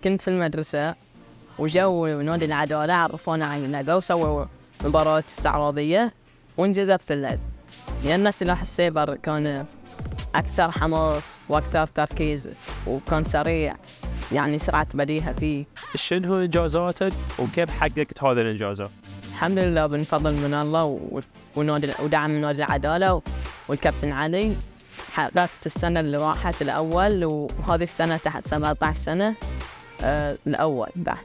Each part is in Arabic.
كنت في المدرسة وجو نادي العدالة عرفونا عن اللعبة وسووا مباراة استعراضية وانجذبت اللعب، لأن سلاح السيبر كان أكثر حماس وأكثر تركيز وكان سريع، يعني سرعة بديهة فيه. شنو إنجازاتك وكيف حققت هذه الإنجازات؟ الحمد لله بفضل من الله ودعم نادي العدالة والكابتن علي. حققت السنة اللي راحت الأول، وهذه السنة تحت 17 سنة الأول بعد.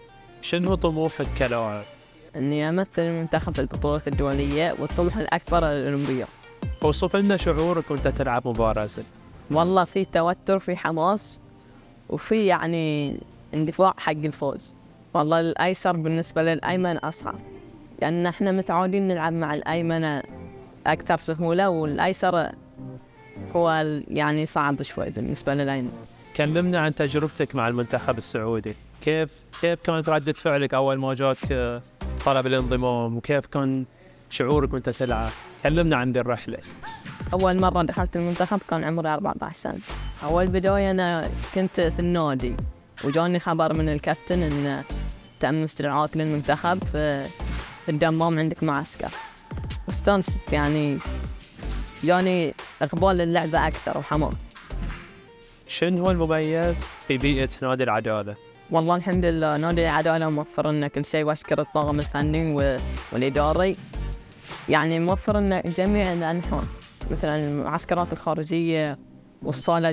شنو طموحك كلاعب؟ إني أمثل المنتخب في البطولات الدولية، والطموح الأكبر الأولمبية. وصف لنا شعورك وأنت تلعب مباراة. والله في توتر، في حماس، وفي يعني اندفاع حق الفوز. والله الأيسر بالنسبة للأيمن أصعب، لأن إحنا متعودين نلعب مع الأيمن أكثر سهولة، والأيسر هو يعني صعب شوي بالنسبة للأيمن. كلمنا عن تجربتك مع المنتخب السعودي. كيف كانت ردة فعلك أول ما جاك طلب الانضمام، وكيف كان شعورك وأنت تلعب؟ كلمنا عن ذي الرحلة. أول مرة دخلت المنتخب كان عمري 14 سنة. أول بداية أنا كنت في النادي، وجاني خبر من الكابتن إن تم استدعاءك للمنتخب في الدمام عندك معسكر. واستانست، يعني إقبال اللعبة أكثر وحماس. شنو هو المميز في بيئة نادي العدالة؟ والله الحمد لله نادي العدالة موفر لنا كل شيء، وأشكر الطاقم الفني والإداري، يعني موفر لنا جميع الأنحاء، مثلا المعسكرات الخارجية والصالة،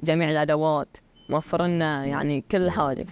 جميع الأدوات، موفر لنا يعني كل حاجة.